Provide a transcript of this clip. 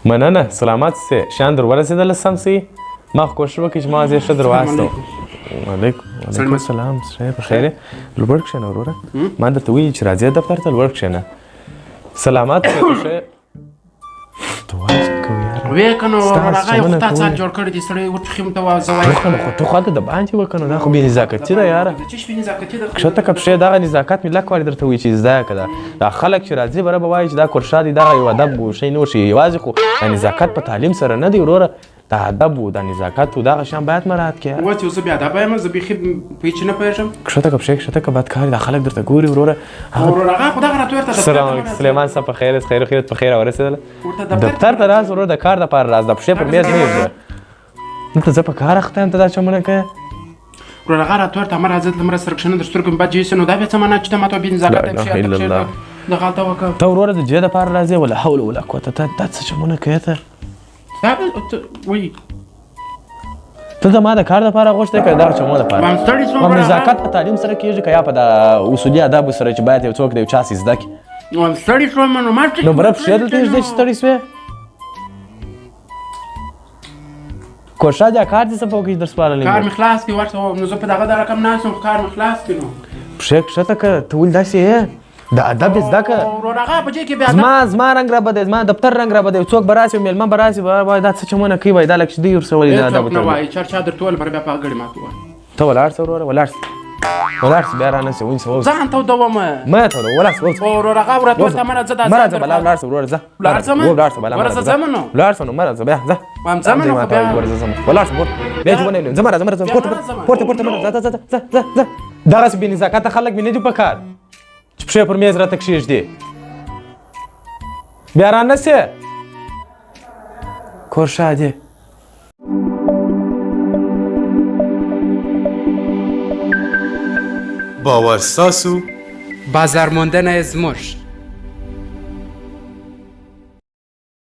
مننه سلامت سي شان در ورسېدل سم سي ما خو کوشش وکړ چې ما زه ښه در واستم وعلیکم السلام په خیر لوړ کښېنه وروره ما درته ویلي چې راځې دفتر ته لوړ کښېنه سلامت سي په ښه ته وایې کوې یاره وې که نو هغه یې خو تا څال جوړ کړی دی سړی وټوخي ته زه وایم خو ته خو هلته د باندې وکړه نو دا خو بې نزاکتي ده یاره څه شي بې نزاکتي ده ښه ته که پښې دغه نزاکت مې لک وارې درته وایي چې زده که دا خلک چې راځي بره به وایي چې دا کورشا دی دغه یو ادب و شی نور شي یوازې خو دا نزاکت په تعلیم سره نه دی وروره دا ادب و دا نزاکت و دغه شیان باید مراعات کړې اوس یو زه بېادبه یم زه بیخي هېڅ نه پوهېږم ښه ته که پښې ښه ته که بدکار دا خلک درته ګوري وروره ورور هغه خو دغه راته ورته سلام علیکم سلیمان صاحب په خیر خیر خیرت په خیر ورسېدله دفتر ته راز وروره د کار دپاره راز د پښې پر میز مه ایږده دلته زه په کار اخته یم ته دا چمونه کوې ورور هغه راته ورته همه راځه دلته مرسته سره کښېنه در سترګو مې بد جوړ نو دا بیا څه معنا چې ته ما ته بې نزاکته یې پښې دغه هلته وکړه ته وروره د جې دپاره راځې ولا حول ولا قوته ته دا څه چمونه کوې ته دا به وایي ته د ما د کار دپاره غوښتی که دغه چمو دپاره نزاکت په تعلیم سره کېږي که یا په د اصولي ادبو سره چې باید یو څوک د یو چا څه زده کړي ستړی شوم نو ما نو بره پښې دلته ایږدی چې ستړی سوې کوشا دا کار دې څه په وکړي درس پاللی کار مې خلاص کړي ورته نو زه په دغه رقم ناست یم کار مې خلاص کړي نو پښې کښته که ته ولې داسې یې د ادب یې زده کړه ورور هغه په دې کې بیا زما رنګ را بد دی زما دفتر رنګ را بد دی څوک به راسي میلمه به راسي وایي دا څه چمونه کوي وایي دا لکه چې دوی ورسولي د ادب نه وایي چا درته وویل بره بیا په هغه ګړې ماته ووایه ته ولاړ شه وروره ولاړ شه بیا رانه ونیسه ووځه ځان ته ودوم مه ته ولاړ شه ووځه ورور هغه ورته ورته مه راځه دا مه راځه بلا ولاړ شه وروره ځه ولاړ ځم ولاړ شه بلا ورځه ځم نو ولاړ شه نو مه راځه بیا ځه وایم ځم نو خو بیا ولاړ شه بیا چې ونه ځه مه راځه پورته مه راځه ځه دغسې بې نزاکته خلک مې نه دي په کار چې پښې پر میز راته کښېږدي بیا رانسې کورشا دی باور ستاسو بازار موندنه زموږ